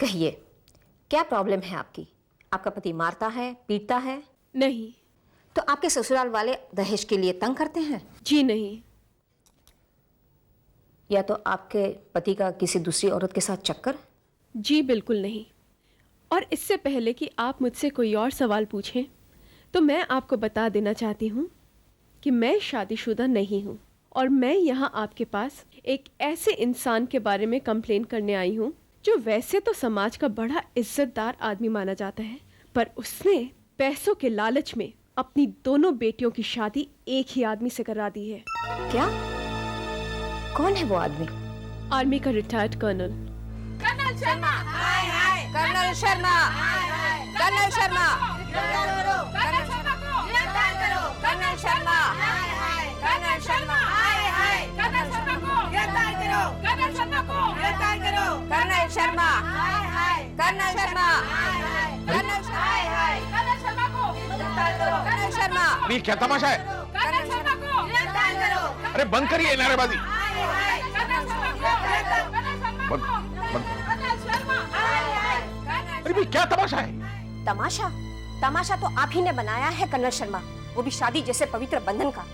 कहिए, क्या प्रॉब्लम है आपकी? आपका पति मारता है, पीटता है? नहीं। तो आपके ससुराल वाले दहेज के लिए तंग करते हैं? जी नहीं। या तो आपके पति का किसी दूसरी औरत के साथ चक्कर? जी बिल्कुल नहीं। और इससे पहले कि आप मुझसे कोई और सवाल पूछें तो मैं आपको बता देना चाहती हूँ कि मैं शादीशुदा नहीं हूँ और मैं यहाँ आपके पास एक ऐसे इंसान के बारे में कंप्लेन करने आई हूँ जो वैसे तो समाज का बड़ा इज्जतदार आदमी माना जाता है, पर उसने पैसों के लालच में अपनी दोनों बेटियों की शादी एक ही आदमी से करा दी है। क्या? कौन है वो आदमी? आर्मी का रिटायर्ड कर्नल। कर्नल शर्मा, हाय हाय। कर्नल शर्मा, हाय हाय। कर्नल शर्मा, कर्नल शर्मा को गिरफ्तार करो। कर्नल शर्मा, हाय हाय। कर्नल शर्मा, हाय हाय। कर्नल शर्मा को गिरफ्तार करो। कर्नल शर्मा को गिरफ्तार करो। कर्नल शर्मा, हाय हाय। कर्नल शर्मा, हाय हाय। कर्नल हाय हाय। कर्नल शर्मा को गिरफ्तार करो। कर्नल शर्मा, ये क्या तमाशा है? कर्नल शर्मा को गिरफ्तार करो। अरे बंद करिए नारेबाजी। हाय हाय। कर्नल शर्मा को गिरफ्तार करो। कर्नल शर्मा को कर्नल शर्मा, हाय हाय। अरे भाई क्या तमाशा है? तमाशा? तमाशा तो आप ही ने बनाया है कर्नल शर्मा, वो भी शादी जैसे पवित्र बंधन का।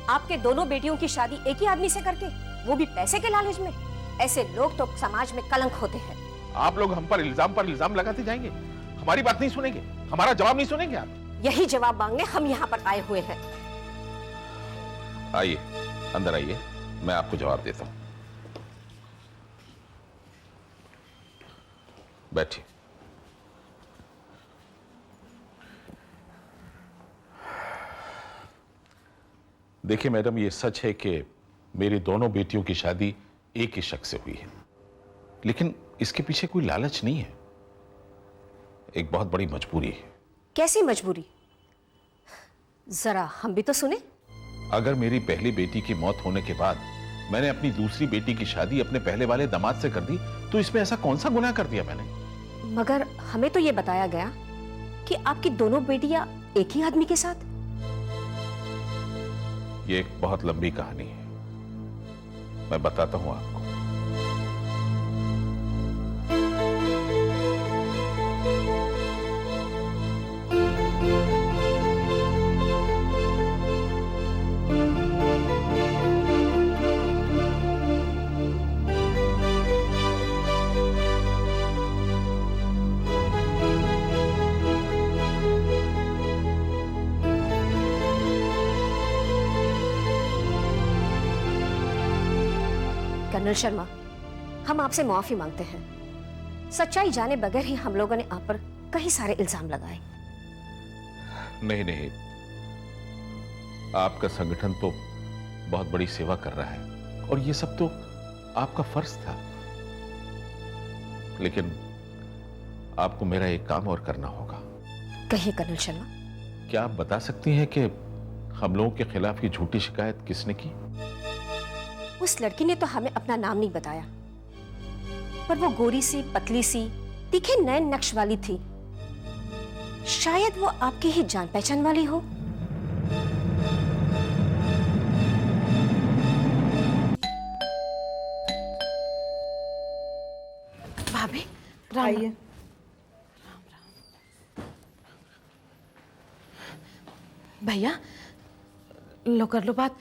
आपके दोनों बेटियों की शादी एक ही आदमी से करके, वो भी पैसे के लालच में। ऐसे लोग तो समाज में कलंक होते हैं। आप लोग हम पर इल्जाम लगाते जाएंगे, हमारी बात नहीं सुनेंगे, हमारा जवाब नहीं सुनेंगे आप? यही जवाब मांगने हम यहाँ पर आए हुए हैं। आइए, अंदर आइए, मैं आपको जवाब देता हूं। बैठिए। देखिए मैडम, ये सच है कि मेरी दोनों बेटियों की शादी एक ही शख्स से हुई है, लेकिन इसके पीछे कोई लालच नहीं है, एक बहुत बड़ी मजबूरी है। कैसी मजबूरी? जरा हम भी तो सुने। अगर मेरी पहली बेटी की मौत होने के बाद मैंने अपनी दूसरी बेटी की शादी अपने पहले वाले दामाद से कर दी, तो इसमें ऐसा कौन सा गुनाह कर दिया मैंने? मगर हमें तो ये बताया गया कि आपकी दोनों बेटियां एक ही आदमी के साथ। ये एक बहुत लंबी कहानी है, मैं बताता हूं आपको। कर्नल शर्मा, हम आपसे माफी मांगते हैं। सच्चाई जाने बगैर ही हम लोगों ने आप पर कई सारे इल्जाम लगाए। नहीं नहीं, आपका संगठन तो बहुत बड़ी सेवा कर रहा है और ये सब तो आपका फर्ज था, लेकिन आपको मेरा एक काम और करना होगा। कहिए कर्नल शर्मा। क्या आप बता सकती हैं कि हम लोगों के खिलाफ ये झूठी शिकायत किसने की? उस लड़की ने तो हमें अपना नाम नहीं बताया, पर वो गोरी सी, पतली सी, तीखे नए नक्श वाली थी। शायद वो आपकी ही जान पहचान वाली हो। भाभी, आइए। भैया, लो कर लो बात।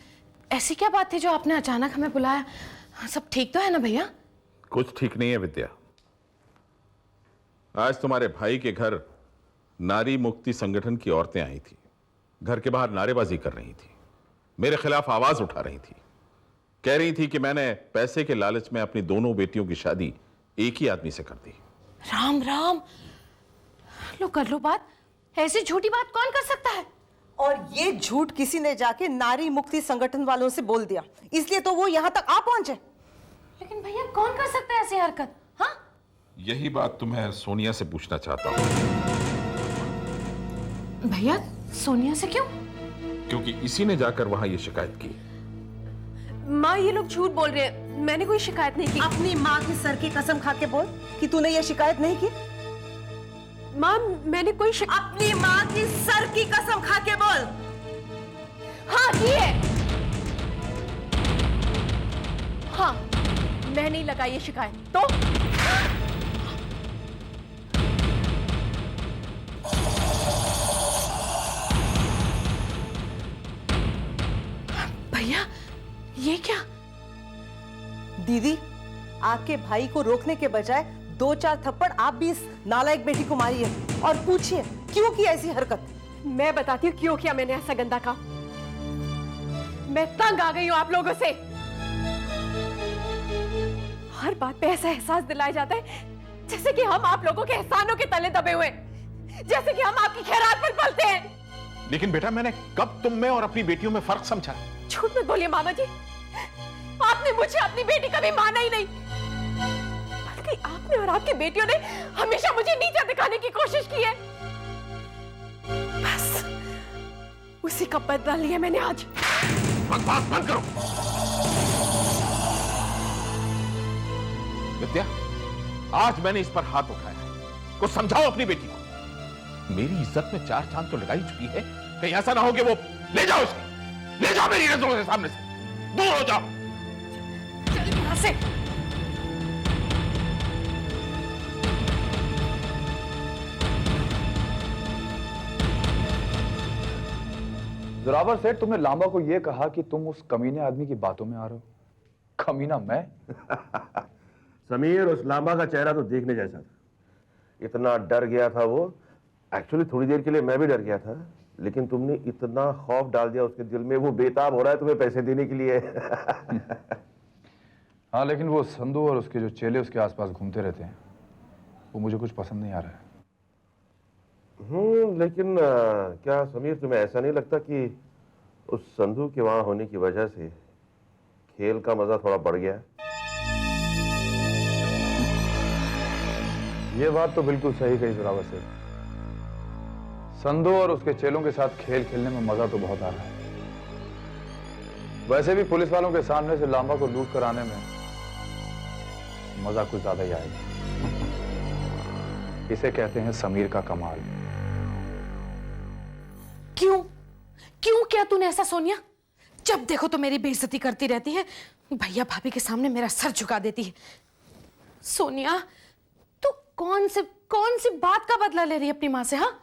ऐसी क्या बात थी जो आपने अचानक हमें बुलाया? सब ठीक तो है ना भैया? कुछ ठीक नहीं है विद्या। आज तुम्हारे भाई के घर नारी मुक्ति संगठन की औरतें आई थी, घर के बाहर नारेबाजी कर रही थी, मेरे खिलाफ आवाज उठा रही थी, कह रही थी कि मैंने पैसे के लालच में अपनी दोनों बेटियों की शादी एक ही आदमी से कर दी। राम राम, लो कर लो बात। ऐसी झूठी बात कौन कर सकता है? और ये झूठ किसी ने जाके नारी मुक्ति संगठन वालों से बोल दिया, इसलिए तो वो यहाँ तक आ पहुंचे। लेकिन भैया, कौन कर सकता है ऐसी हरकत? हाँ, यही बात तो मैं सोनिया से पूछना चाहता हूँ। भैया, सोनिया से क्यों? क्योंकि इसी ने जाकर वहां ये शिकायत की। माँ, ये लोग झूठ बोल रहे हैं, मैंने कोई शिकायत नहीं की। अपनी माँ की सर की कसम खा के बोल कि तूने ये शिकायत नहीं की। माँ, मैंने कोई अपनी माँ की सर की कसम खा के बोल। हाँ, की है। हाँ, मैं नहीं लगाई ये शिकायत। तो दीदी, आपके भाई को रोकने के बजाय 2-4 थप्पड़ आप भी इस नालायक बेटी को मारी है और पूछिए क्यों की ऐसी हरकत। मैं बताती हूँ क्यों किया मैंने ऐसा गंदा काम। मैं तंग आ गई हूँ आप लोगों से। हर बात पे ऐसा एहसास दिलाया जाता है जैसे कि हम आप लोगों के एहसानों के तले दबे हुए, जैसे कि हम आपकी खैरात पर पलते हैं। लेकिन बेटा, मैंने कब तुम में और अपनी बेटियों में फर्क समझा? झूठ मत बोलिए मामा जी, आपने मुझे अपनी बेटी कभी माना ही नहीं, बल्कि आपने और आपकी बेटियों ने हमेशा मुझे नीचा दिखाने की कोशिश की है। बस उसी का बदला लिया मैंने आज। बकवास बंद करो। विद्या, आज मैंने इस पर हाथ उठाया, कुछ समझाओ अपनी बेटी को। मेरी इज्जत में 4 चांद तो लगाई चुकी है, कहीं ऐसा ना हो कि वो ले जाओ उसे, ले जाओ मेरी नजरों से सामने से, दूर हो जाओ। चल यहां से। जोरावर सेठ, तुमने लांबा को यह कहा कि तुम उस कमीने आदमी की बातों में आ रहे हो। कमीना मैं? समीर, उस लांबा का चेहरा तो देखने जैसा था। इतना डर गया था वो। एक्चुअली थोड़ी देर के लिए मैं भी डर गया था, लेकिन तुमने इतना खौफ डाल दिया उसके दिल में, वो बेताब हो रहा है तुम्हें पैसे देने के लिए। हाँ, लेकिन वो संधू और उसके जो चेले उसके आसपास घूमते रहते हैं, वो मुझे कुछ पसंद नहीं आ रहा है। लेकिन क्या समीर, तुम्हें ऐसा नहीं लगता कि उस संधू के वहां होने की वजह से खेल का मजा थोड़ा बढ़ गया? ये बात तो बिल्कुल सही कही जोरावर सेठ। संधू और उसके चेलों के साथ खेल खेलने में मजा तो बहुत आ रहा है। वैसे भी पुलिस वालों के सामने से लांबा को लूट कर आने में मजा कुछ ज्यादा ही आएगा। इसे कहते हैं समीर का कमाल। क्यों क्यों किया तूने ऐसा सोनिया? जब देखो तो मेरी बेइज्जती करती रहती है, भैया भाभी के सामने मेरा सर झुका देती है। सोनिया, तू कौन सी बात का बदला ले रही है अपनी माँ से? हाँ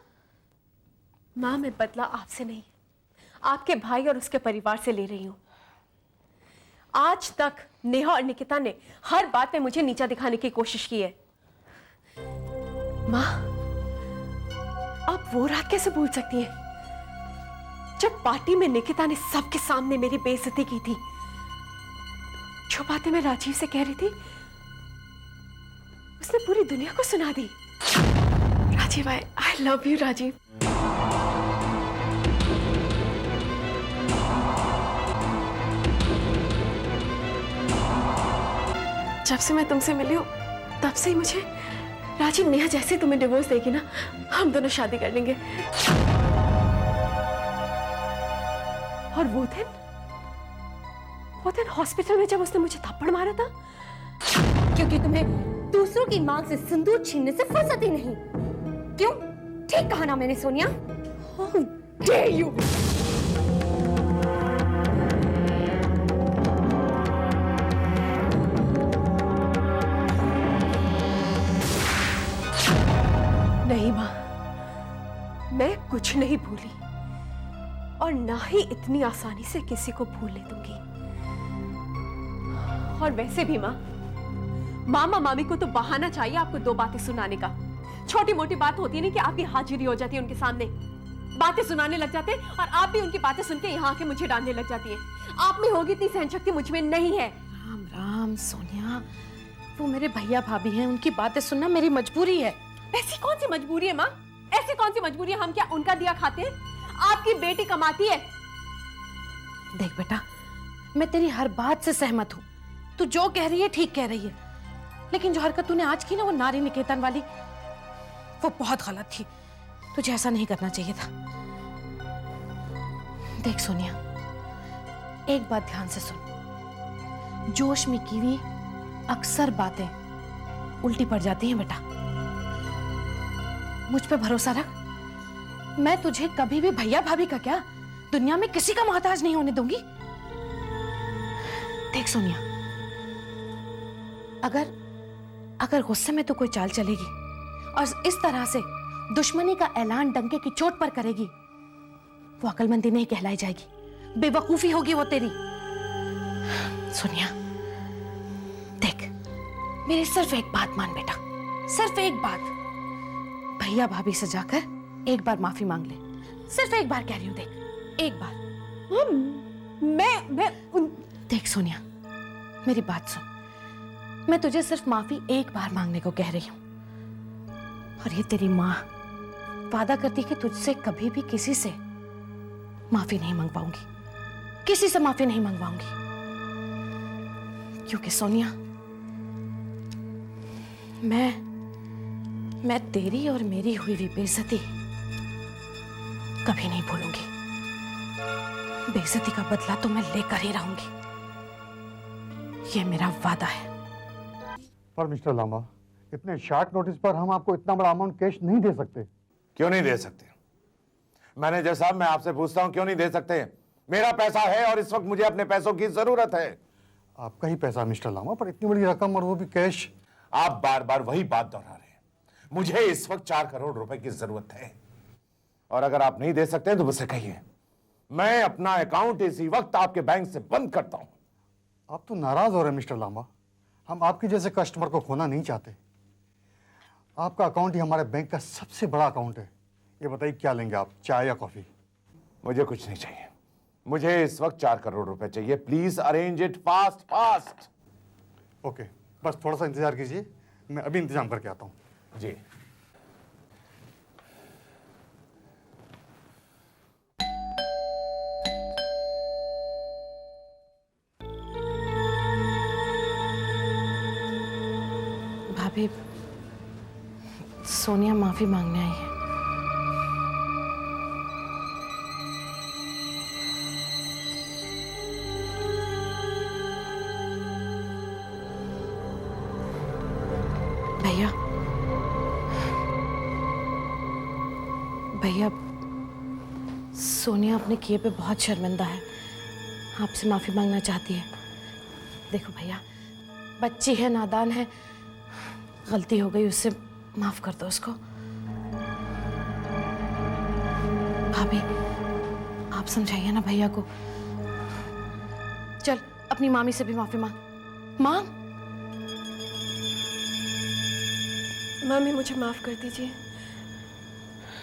माँ, मैं बदला आपसे नहीं, आपके भाई और उसके परिवार से ले रही हूं। आज तक नेहा और निकिता ने हर बात में मुझे नीचा दिखाने की कोशिश की है। माँ, आप वो रात कैसे भूल सकती हैं जब पार्टी में निकिता ने सबके सामने मेरी बेइज्जती की थी? जो बातें मैं राजीव से कह रही थी उसने पूरी दुनिया को सुना दी। Rajiv, I love you Rajiv. जब से मैं तुमसे मिली हूं तब से ही मुझे राजीव, नेहा जैसे तुम्हें डिवोर्स देगी ना, हम दोनों शादी कर लेंगे। और वो दिन हॉस्पिटल में जब उसने मुझे थप्पड़ मारा था, क्योंकि तुम्हें दूसरों की मांग से सिंदूर छीनने से फुर्सत ही नहीं। क्यों? ठीक कहा ना मैंने सोनिया? How dare you! नहीं मां, मैं कुछ नहीं भूली और ना ही इतनी आसानी से किसी को भूलने दूंगी। और वैसे भी मां, मामा मामी को तो बहाना चाहिए आपको 2 बातें सुनाने का। छोटी मोटी बात होती है ना कि आपकी हाजिरी हो जाती है उनके सामने, बातें सुनाने लग जाते हैं और आप भी उनकी बातें सुन के यहाँ आके मुझे डांटने लग जाती है। आप में होगी इतनी सहनशक्ति, मुझ में नहीं है। राम राम सोनिया, वो मेरे भैया भाभी हैं, उनकी बातें सुनना मेरी मजबूरी है। ऐसी कौन सी मजबूरी है माँ? ऐसी कौन सी मजबूरी है? हम क्या उनका दिया खाते हैं? आपकी बेटी कमाती है। देख बेटा, मैं तेरी हर बात से सहमत हूँ। तू जो कह रही है ठीक कह रही है, लेकिन जो हरकत तूने आज की ना, वो नारी निकेतन वाली, वो बहुत गलत थी। तुझे ऐसा नहीं करना चाहिए था। देख सोनिया, एक बात ध्यान से सुन। जोश में की हुई अक्सर बातें उल्टी पड़ जाती हैं बेटा। मुझ पे भरोसा रख, मैं तुझे कभी भी भैया भाभी का क्या, दुनिया में किसी का मोहताज नहीं होने दूंगी। देख सोनिया, अगर गुस्से में तो कोई चाल चलेगी और इस तरह से दुश्मनी का ऐलान डंके की चोट पर करेगी, वो अकलमंदी नहीं कहलाई जाएगी, बेवकूफी होगी वो तेरी। सोनिया, मेरी सिर्फ एक बात मान बेटा, सिर्फ एक बात। भैया भाभी से जाकर एक बार माफी मांग ले, सिर्फ एक बार कह रही हूँ, देख एक बार। मैं देख सोनिया, मेरी बात सुन, मैं तुझे सिर्फ माफी एक बार मांगने को कह रही हूँ, और ये तेरी माँ वादा करती कि तुझसे कभी भी किसी से माफी नहीं मांग पाऊंगी, किसी से माफी नहीं मंगवाऊंगी। क्योंकि सोनिया, मैं तेरी और मेरी हुई हुई बेइज्जती कभी नहीं भूलूंगी। बेइज्जती का बदला तो मैं लेकर ही रहूंगी, ये मेरा वादा है। पर मिस्टर लांबा, इतने शॉर्ट नोटिस पर हम आपको इतना बड़ा अमाउंट कैश नहीं दे सकते। क्यों नहीं दे सकते? मैनेजर साहब, मैं आपसे पूछता हूं, क्यों नहीं दे सकते? मेरा पैसा है और इस वक्त मुझे अपने पैसों की जरूरत है। आपका ही पैसा मिस्टर लांबा, पर इतनी बड़ी रकम और वो भी कैश। आप बार बार वही बात दोहरा रहे हैं। मुझे इस वक्त 4 करोड़ रुपए की जरूरत है, और अगर आप नहीं दे सकते तो मुझसे कहिए, मैं अपना अकाउंट इसी वक्त आपके बैंक से बंद करता हूं। आप तो नाराज हो रहे हैं मिस्टर लांबा, हम आपके जैसे कस्टमर को खोना नहीं चाहते। आपका अकाउंट ही हमारे बैंक का सबसे बड़ा अकाउंट है। ये बताइए क्या लेंगे आप, चाय या कॉफी? मुझे कुछ नहीं चाहिए, मुझे इस वक्त 4 करोड़ रुपए चाहिए। Please arrange it fast fast. Okay, बस थोड़ा सा इंतजार कीजिए, मैं अभी इंतजाम करके आता हूँ। जी। भाभी, सोनिया माफी मांगने आई है। भैया, भैया, सोनिया अपने किए पे बहुत शर्मिंदा है, आपसे माफी मांगना चाहती है। देखो भैया, बच्ची है, नादान है, गलती हो गई, उससे माफ कर दो उसको। भाभी, आप समझाइए ना भैया को। चल अपनी मामी से भी माफी मांग। मांग। मामी, मुझे माफ कर दीजिए।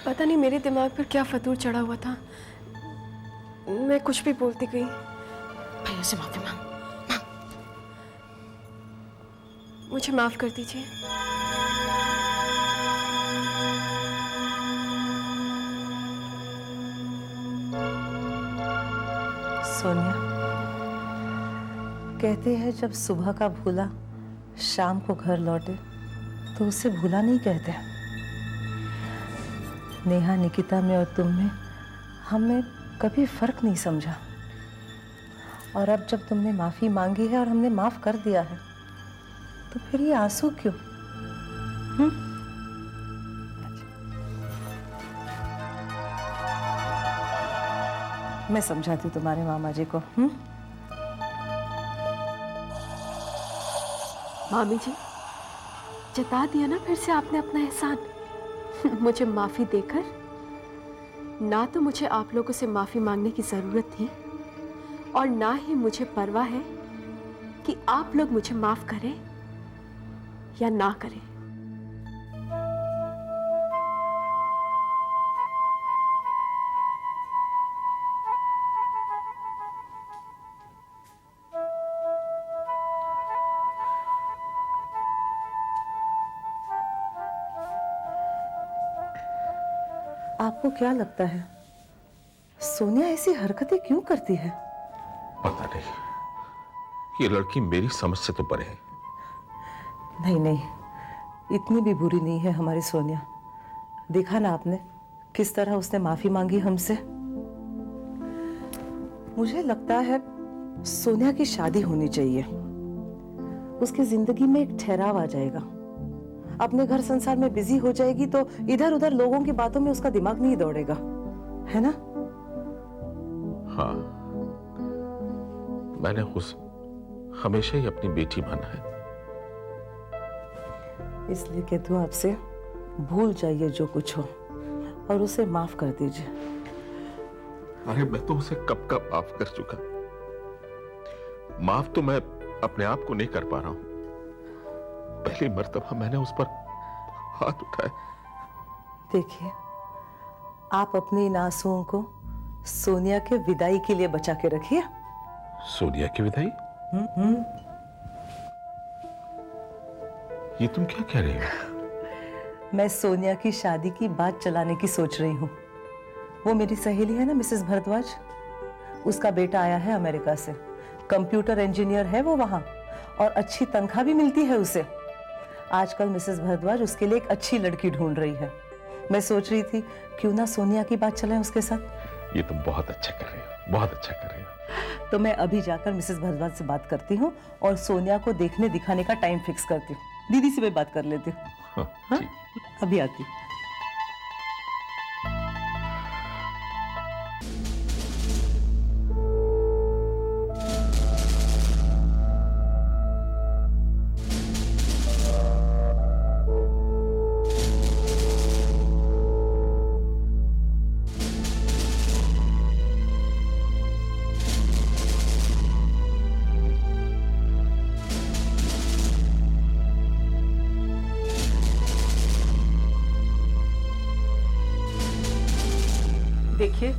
पता नहीं मेरे दिमाग पर क्या फतूर चढ़ा हुआ था, मैं कुछ भी बोलती गई। भैया से माफी मांग। मुझे माफ कर दीजिए। सोनिया, कहते हैं जब सुबह का भूला शाम को घर लौटे तो उसे भूला नहीं कहते। नेहा, निकिता में और तुम में हमने कभी फर्क नहीं समझा, और अब जब तुमने माफी मांगी है और हमने माफ कर दिया है तो फिर ये आंसू क्यों? मैं समझाती हूँ तुम्हारे मामा जी को। मामी जी, जता दिया ना फिर से आपने अपना एहसान। मुझे माफी देकर ना तो मुझे आप लोगों से माफी मांगने की जरूरत थी, और ना ही मुझे परवाह है कि आप लोग मुझे माफ करें या ना करें। आपको क्या लगता है सोनिया ऐसी हरकतें क्यों करती है? पता नहीं, ये लड़की मेरी समझ से तो परे है। नहीं नहीं, इतनी भी बुरी नहीं है हमारी सोनिया। देखा ना आपने किस तरह उसने माफी मांगी हमसे। मुझे लगता है सोनिया की शादी होनी चाहिए, उसकी जिंदगी में एक ठहराव आ जाएगा। अपने घर संसार में बिजी हो जाएगी तो इधर उधर लोगों की बातों में उसका दिमाग नहीं दौड़ेगा, है ना? हाँ, मैंने उस हमेशा ही अपनी बेटी माना है। इसलिए कहती हूँ आपसे, भूल जाइए जो कुछ हो और उसे माफ कर दीजिए। अरे मैं तो उसे कब का माफ कर चुका। माफ तो मैं अपने आप को नहीं कर पा रहा हूं, पहली मर्तबा मैंने उस पर हाथ उठाया। देखिए, आप अपने इन आंसुओं को सोनिया के विदाई के लिए बचा के रखिए। सोनिया की विदाई? ये तुम क्या कह रही हो? मैं सोनिया की शादी की बात चलाने की सोच रही हूँ। वो मेरी सहेली है ना, मिसेस भारद्वाज, उसका बेटा आया है अमेरिका से, कंप्यूटर इंजीनियर है वो वहाँ, और अच्छी तनख्वाह भी मिलती है उसे। आजकल मिसेस भारद्वाज उसके लिए एक अच्छी लड़की ढूंढ रही है। मैं सोच रही थी क्यों ना सोनिया की बात चलाएं उसके साथ। ये तुम बहुत अच्छा कर रही हो, बहुत अच्छा कर रही हो। तो मैं अभी जाकर मिसेस भारद्वाज से बात करती हूँ और सोनिया को देखने दिखाने का टाइम फिक्स करती हूँ। दीदी से मैं बात कर लेती हूँ। हाँ? अभी आती हूँ। देखिए,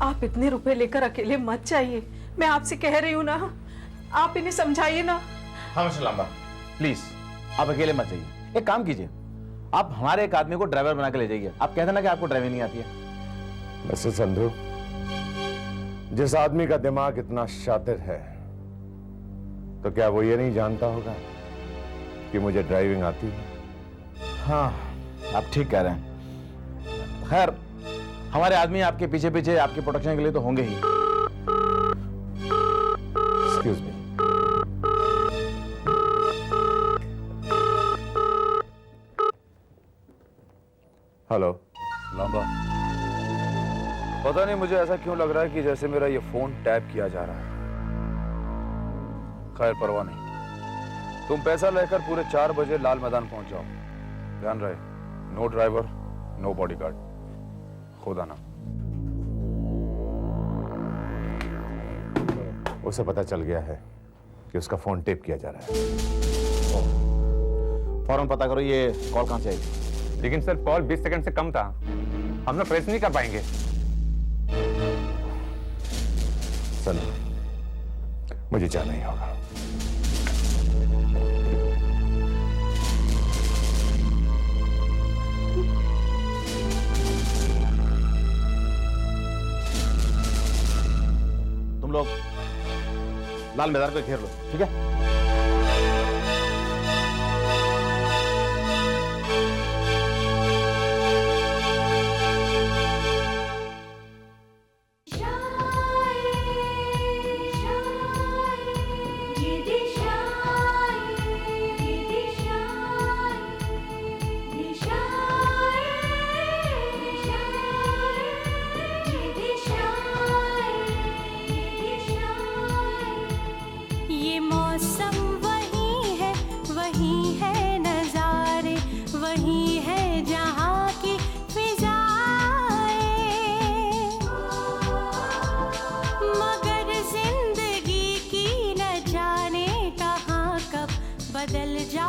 आप इतने रुपए लेकर अकेले मत जाइए। मैं आपसे कह रही हूँ ना, आप इन्हें समझाइए ना। हाँ मिस्टर लांबा, प्लीज आप अकेले मत जाइए। एक काम कीजिए, आप हमारे एक आदमी को ड्राइवर बना के ले जाइए। आप कहते ना कि आपको ड्राइविंग नहीं आती है। मिस्टर संधू, जिस आदमी का दिमाग इतना शातिर है, तो क्या वो ये नहीं जानता होगा कि मुझे ड्राइविंग आती है? हाँ, आप ठीक कह रहे हैं। खैर, हमारे आदमी आपके पीछे पीछे आपके प्रोटेक्शन के लिए तो होंगे ही। Excuse me. हेलो लांबा, पता नहीं मुझे ऐसा क्यों लग रहा है कि जैसे मेरा ये फोन टैप किया जा रहा है। खैर परवाह नहीं, तुम पैसा लेकर पूरे 4 बजे लाल मैदान पहुंच जाओ। ध्यान रहे, नो ड्राइवर, नो बॉडीगार्ड। खुदा ना। उसे पता चल गया है कि उसका फोन टेप किया जा रहा है। फौरन पता करो ये कॉल कहां से आई। लेकिन सर, कॉल 20 सेकंड से कम था, हम ना प्रेस नहीं कर पाएंगे। सर, मुझे जाना ही होगा। तुम लोग लाल मैदान को घेर लो, ठीक है? बदल जा